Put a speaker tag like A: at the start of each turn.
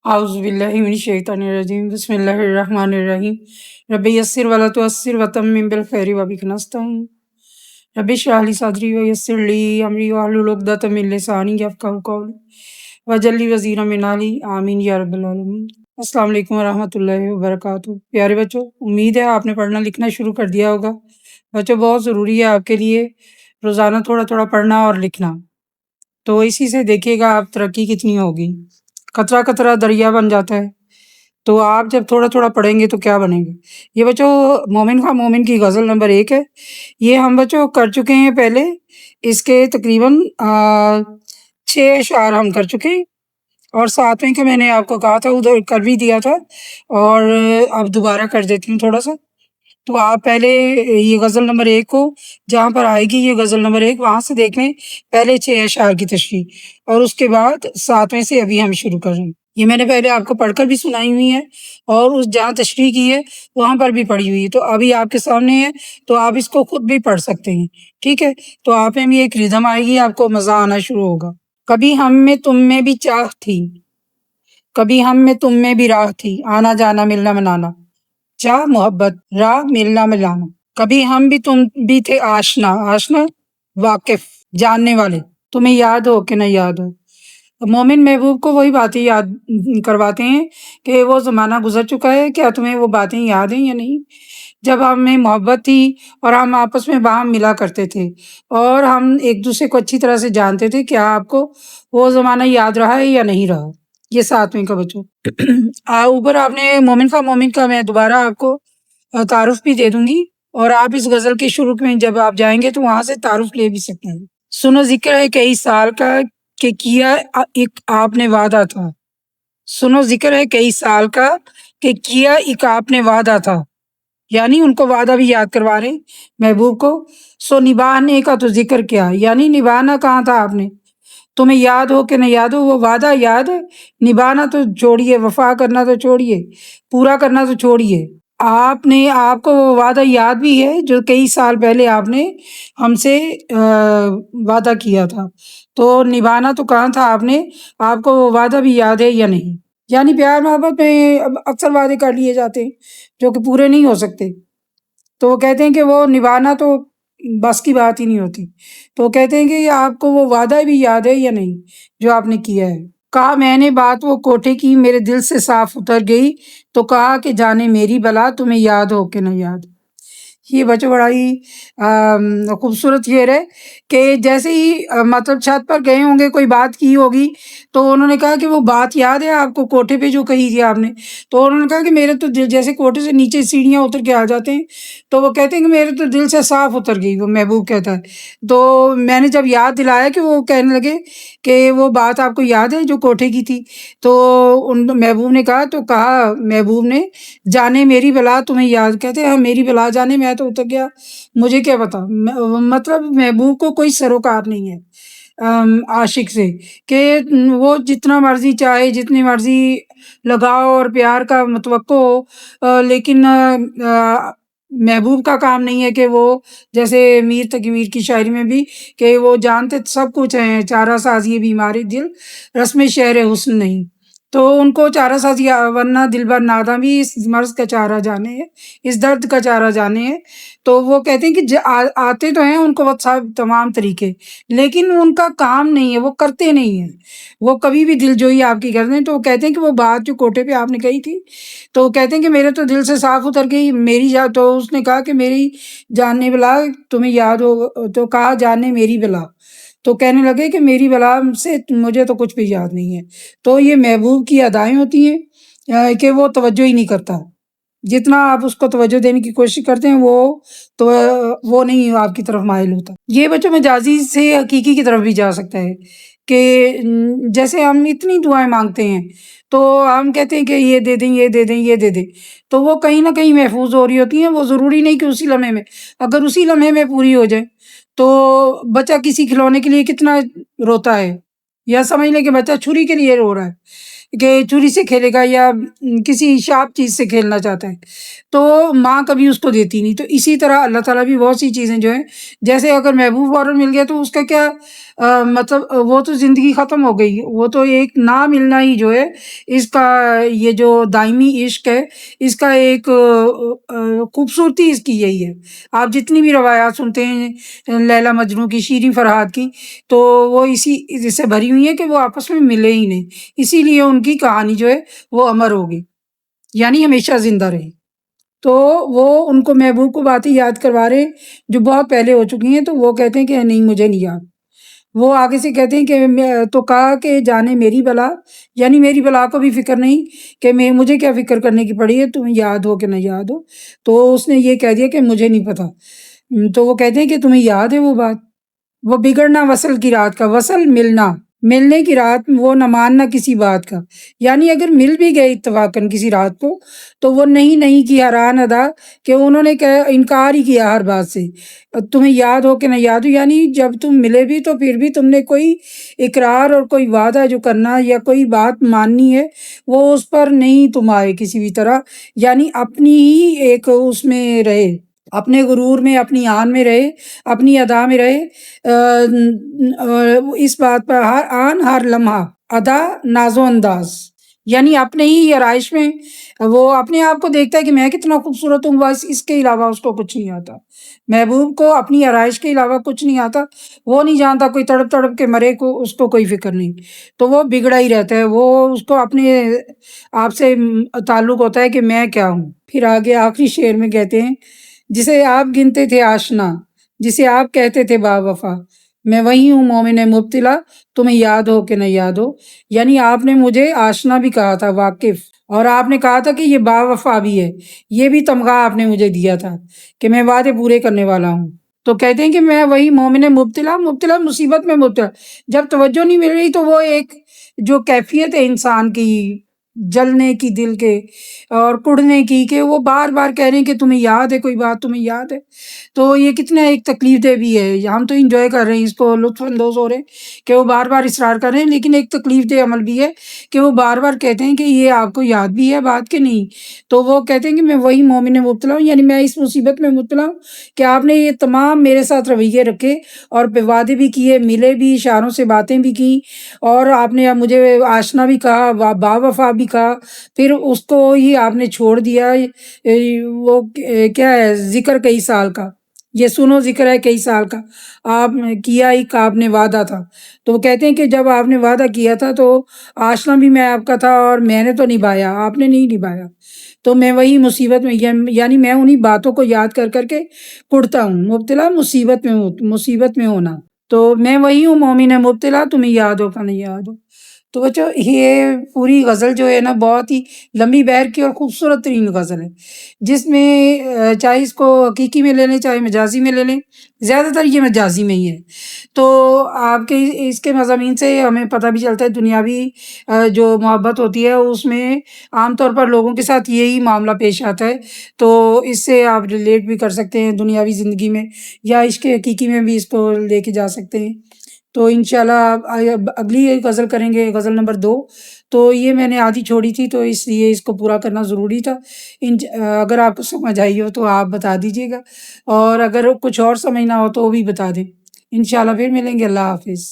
A: اعوذ باللہ من الشیطان الرجیم بسم اللہ الرحمن الرحیم رب یسر ولا تعسر وتمم بالخیر وبک نستعین رب اشرح لی صدری ویسر لی امری واحلل عقدۃ من لسانی یفقہوا قولی واجعل لی وزیرا من اہلی آمین یا رب العالمین۔ السلام علیکم ورحمۃ اللہ وبرکاتہ۔ پیارے بچوں، امید ہے آپ نے پڑھنا لکھنا شروع کر دیا ہوگا۔ بچوں، بہت ضروری ہے آپ کے لیے روزانہ تھوڑا تھوڑا پڑھنا اور لکھنا، تو اسی سے دیکھیے گا آپ ترقی کتنی ہوگی۔ قطرہ قطرہ دریا بن جاتا ہے، تو آپ جب تھوڑا تھوڑا پڑھیں گے تو کیا بنیں گے۔ یہ بچوں مومن خواہ مومن کی غزل نمبر 1 ہے۔ یہ ہم بچوں کر چکے ہیں پہلے، اس کے تقریباً 6 اشعار ہم کر چکے ہیں، اور 7ویں کا میں نے آپ کو کہا تھا ادھر کر بھی دیا تھا، اور اب دوبارہ کر دیتی ہوں تھوڑا سا۔ تو آپ پہلے یہ غزل نمبر 1 کو جہاں پر آئے گی یہ غزل نمبر 1 وہاں سے دیکھ لیں پہلے 6 اشعار کی تشریح، اور اس کے بعد 7ویں سے ابھی ہم شروع کر رہے ہیں۔ یہ میں نے پہلے آپ کو پڑھ کر بھی سنائی ہوئی ہے، اور اس جہاں تشریح کی ہے وہاں پر بھی پڑھی ہوئی ہے، تو ابھی آپ کے سامنے ہے، تو آپ اس کو خود بھی پڑھ سکتے ہیں، ٹھیک ہے۔ تو آپ میں بھی ایک ردھم آئے گی، آپ کو مزہ آنا شروع ہوگا۔ کبھی ہم میں تم میں بھی چاہ تھی، کبھی ہم میں تم میں بھی راہ تھی، آنا جانا ملنا منانا، چاہ محبت راہ ملنا ملانا، کبھی ہم بھی تم بھی تھے آشنا، آشنا واقف جاننے والے، تمہیں یاد ہو کہ نہ یاد ہو۔ مومن محبوب کو وہی باتیں یاد کرواتے ہیں کہ وہ زمانہ گزر چکا ہے، کیا تمہیں وہ باتیں یاد ہیں یا نہیں، جب ہمیں محبت تھی اور ہم آپس میں باہم ملا کرتے تھے اور ہم ایک دوسرے کو اچھی طرح سے جانتے تھے، کیا آپ کو وہ زمانہ یاد رہا ہے یا نہیں رہا۔ یہ 7ویں کا بچوں۔ اوپر آپ نے مومن خواہ مومن کا میں دوبارہ آپ کو تعارف بھی دے دوں گی، اور آپ اس غزل کے شروع میں جب آپ جائیں گے تو وہاں سے تعارف لے بھی سکتے ہیں۔ سنو ذکر ہے کئی سال کا کہ کیا ایک آپ نے وعدہ تھا، سنو ذکر ہے کئی سال کا کہ کیا ایک آپ نے وعدہ تھا، یعنی ان کو وعدہ بھی یاد کروا رہے ہیں محبوب کو۔ سو نبھانے کا تو ذکر کیا، یعنی نبھانا کہاں تھا آپ نے، تمہیں یاد ہو کہ نہ یاد ہو، وہ وعدہ یاد ہے، نبھانا تو چھوڑیے، وفا کرنا تو چھوڑیے، پورا کرنا تو چھوڑیے۔ آپ نے آپ کو وہ وعدہ یاد بھی ہے جو کئی سال پہلے آپ نے ہم سے وعدہ کیا تھا، تو نبھانا تو کہاں تھا آپ نے، آپ کو وہ وعدہ بھی یاد ہے یا نہیں۔ یعنی پیار محبت میں اکثر وعدے کر لیے جاتے ہیں جو کہ پورے نہیں ہو سکتے، تو وہ کہتے ہیں کہ وہ نبھانا تو بس کی بات ہی نہیں ہوتی، تو وہ کہتے ہیں کہ آپ کو وہ وعدہ بھی یاد ہے یا نہیں جو آپ نے کیا ہے۔ کہا میں نے بات وہ کوٹھے کی میرے دل سے صاف اتر گئی، تو کہا کہ جانے میری بلا تمہیں یاد ہو کہ نہ یاد۔ یہ بچوں بڑا ہی خوبصورت شعر ہے کہ جیسے ہی مطلب چھت پر گئے ہوں گے، کوئی بات کی ہوگی تو انہوں نے کہا کہ وہ بات یاد ہے آپ کو کوٹھے پہ جو کہی تھی آپ نے، تو انہوں نے کہا کہ میرے تو دل جیسے کوٹھے سے نیچے سیڑھیاں اتر کے آ جاتے ہیں، تو وہ کہتے ہیں کہ میرے تو دل سے صاف اتر گئی، وہ محبوب کہتا ہے۔ تو میں نے جب یاد دلایا کہ وہ کہنے لگے کہ وہ بات آپ کو یاد ہے جو کوٹھے کی تھی، تو ان محبوب نے کہا، تو کہا محبوب نے جانے میری بلا تمہیں یاد، کہتے ہیں میری بلا جانے میں تو اتر گیا، مجھے کیا پتا۔ مطلب محبوب کو کوئی سروکار نہیں ہے عاشق سے کہ وہ جتنا مرضی چاہے، جتنی مرضی لگاؤ اور پیار کا متوقع ہو، لیکن محبوب کا کام نہیں ہے کہ وہ جیسے میر تقی میر کی شاعری میں بھی کہ وہ جانتے سب کچھ ہیں، چارہ سازی بیماری دل رسم شہر حسن نہیں، تو ان کو چارہ سازی ورنہ دل بر ناداں بھی اس مرض کا چارہ جانے ہے، اس درد کا چارہ جانے ہے۔ تو وہ کہتے ہیں کہ آتے تو ہیں ان کو وہ سب تمام طریقے، لیکن ان کا کام نہیں ہے، وہ کرتے نہیں ہیں، وہ کبھی بھی دل جوئی آپ کی کرتے ہیں۔ تو وہ کہتے ہیں کہ وہ بات جو کوٹھے پہ آپ نے کہی تھی، تو وہ کہتے ہیں کہ میرے تو دل سے صاف اتر گئی میری تو اس نے کہا کہ میری جاننے بلا تمہیں یاد ہو، تو کہا جاننے میری بلا، تو کہنے لگے کہ میری بلا سے مجھے تو کچھ بھی یاد نہیں ہے۔ تو یہ محبوب کی ادائیں ہوتی ہیں کہ وہ توجہ ہی نہیں کرتا، جتنا آپ اس کو توجہ دینے کی کوشش کرتے ہیں وہ نہیں آپ کی طرف مائل ہوتا۔ یہ بچوں مجازی سے حقیقی کی طرف بھی جا سکتا ہے کہ جیسے ہم اتنی دعائیں مانگتے ہیں تو ہم کہتے ہیں کہ یہ دے دیں یہ دے دیں یہ دے دیں، تو وہ کہیں نہ کہیں محفوظ ہو رہی ہوتی ہیں، وہ ضروری نہیں کہ اسی لمحے میں، اگر اسی لمحے میں پوری ہو جائے تو بچہ کسی کھلونے کے لیے کتنا روتا ہے، یا سمجھ لیں کہ بچہ چھری کے لیے رو رہا ہے، کہ چھری سے کھیلے گا یا کسی شارپ چیز سے کھیلنا چاہتا ہے تو ماں کبھی اس کو دیتی نہیں۔ تو اسی طرح اللہ تعالیٰ بھی بہت سی چیزیں جو ہیں، جیسے اگر محبوب فوراً مل گیا تو اس کا کیا مطلب وہ تو زندگی ختم ہو گئی، وہ تو ایک نہ ملنا ہی جو ہے اس کا، یہ جو دائمی عشق ہے اس کا ایک خوبصورتی اس کی یہی ہے۔ آپ جتنی بھی روایات سنتے ہیں لیلا مجنوں کی، شیریں فرہاد کی، تو وہ اسی سے بھری ہوئی ہیں کہ وہ آپس میں ملے ہی نہیں، اسی لیے ان کی کہانی جو ہے وہ امر ہوگی، یعنی ہمیشہ زندہ رہی۔ تو وہ ان کو محبوب کو باتیں یاد کروا رہے جو بہت پہلے ہو چکی ہیں، تو وہ کہتے ہیں کہ نہیں مجھے نہیں یاد۔ وہ آگے سے کہتے ہیں کہ تو کہا کہ جانے میری بلا، یعنی میری بلا کو بھی فکر نہیں کہ مجھے کیا فکر کرنے کی پڑی ہے، تمہیں یاد ہو کہ نہ یاد ہو۔ تو اس نے یہ کہہ دیا کہ مجھے نہیں پتا۔ تو وہ کہتے ہیں کہ تمہیں یاد ہے وہ بات، وہ بگڑنا وصل کی رات کا، وصل ملنا، ملنے کی رات، وہ نہ ماننا کسی بات کا، یعنی اگر مل بھی گئے اتفاقاً کسی رات کو تو وہ نہیں کی حیران ادا کہ انہوں نے انکار ہی کیا ہر بات سے۔ تمہیں یاد ہو کہ نہ یاد ہو، یعنی جب تم ملے بھی تو پھر بھی تم نے کوئی اقرار اور کوئی وعدہ جو کرنا یا کوئی بات ماننی ہے وہ اس پر نہیں تم آئے کسی بھی طرح، یعنی اپنی ہی ایک اس میں رہے، اپنے غرور میں، اپنی آن میں رہے، اپنی ادا میں رہے، اس بات پر ہر آن ہر لمحہ ادا ناز و انداز، یعنی اپنے ہی آرائش میں وہ اپنے آپ کو دیکھتا ہے کہ میں کتنا خوبصورت ہوں، بس اس کے علاوہ اس کو کچھ نہیں آتا۔ محبوب کو اپنی آرائش کے علاوہ کچھ نہیں آتا، وہ نہیں جانتا کوئی تڑپ تڑپ کے مرے کو، اس کو کوئی فکر نہیں، تو وہ بگڑا ہی رہتا ہے، وہ اس کو اپنے آپ سے تعلق ہوتا ہے کہ میں کیا ہوں۔ پھر آگے آخری شعر میں کہتے ہیں جسے آپ گنتے تھے آشنا، جسے آپ کہتے تھے با وفا، میں وہی ہوں مومن مبتلا، تمہیں یاد ہو کہ نہ یاد ہو، یعنی آپ نے مجھے آشنا بھی کہا تھا، واقف، اور آپ نے کہا تھا کہ یہ با وفا بھی ہے، یہ بھی تمغہ آپ نے مجھے دیا تھا کہ میں وعدے پورے کرنے والا ہوں۔ تو کہتے ہیں کہ میں وہی مومن مبتلا، مبتلا مصیبت میں مبتلا، جب توجہ نہیں مل رہی تو وہ ایک جو کیفیت ہے انسان کی، جلنے کی، دل کے اور کڑنے کی، کہ وہ بار بار کہہ رہے ہیں کہ تمہیں یاد ہے کوئی بات، تمہیں یاد ہے، تو یہ کتنا ایک تکلیف دہ بھی ہے۔ ہم تو انجوائے کر رہے ہیں اس کو، لطف اندوز ہو رہے ہیں کہ وہ بار بار اصرار کر رہے ہیں، لیکن ایک تکلیف دہ عمل بھی ہے کہ وہ بار بار کہتے ہیں کہ یہ آپ کو یاد بھی ہے بات کے نہیں۔ تو وہ کہتے ہیں کہ میں وہی مومن مبتلا ہوں، یعنی میں اس مصیبت میں مبتلا ہوں کہ آپ نے یہ تمام میرے ساتھ رویے رکھے اور وعدے بھی کیے، ملے بھی، اشاروں سے باتیں بھی کی، اور آپ نے مجھے آشنا بھی کہا، با وفا بھی کہا، پھر اس کو ہی آپ نے چھوڑ دیا۔ وہ کیا ہے، ذکر کئی سال کا، یہ سنو ذکر ہے کئی سال کا، آپ نے کیا ایک آپ نے وعدہ تھا۔ تو وہ کہتے ہیں کہ جب آپ نے وعدہ کیا تھا تو آشنا بھی میں آپ کا تھا، اور میں نے تو نبھایا، آپ نے نہیں نبھایا، تو میں وہی مصیبت میں، یعنی میں انہی باتوں کو یاد کر کر کے کڑتا ہوں۔ مبتلا مصیبت میں ہونا، تو میں وہی ہوں مومن مبتلا، تمہیں یاد ہو کہ نہیں یاد ہو۔ تو بچوں یہ پوری غزل جو ہے نا بہت ہی لمبی بہر کی اور خوبصورت ترین غزل ہے، جس میں چاہے اس کو حقیقی میں لے لیں چاہے مجازی میں لے لیں، زیادہ تر یہ مجازی میں ہی ہے۔ تو آپ کے اس کے مضامین سے ہمیں پتہ بھی چلتا ہے دنیاوی جو محبت ہوتی ہے اس میں عام طور پر لوگوں کے ساتھ یہی معاملہ پیش آتا ہے، تو اس سے آپ ریلیٹ بھی کر سکتے ہیں دنیاوی زندگی میں، یا عشق حقیقی میں بھی اس کو لے کے جا سکتے ہیں۔ تو انشاءاللہ اگلی ایک غزل کریں گے، غزل نمبر 2۔ تو یہ میں نے آدھی چھوڑی تھی تو اس لیے اس کو پورا کرنا ضروری تھا۔ اگر آپ کو سمجھ آئی ہو تو آپ بتا دیجیے گا، اور اگر کچھ اور سمجھنا ہو تو وہ بھی بتا دیں۔ انشاءاللہ پھر ملیں گے، اللہ حافظ۔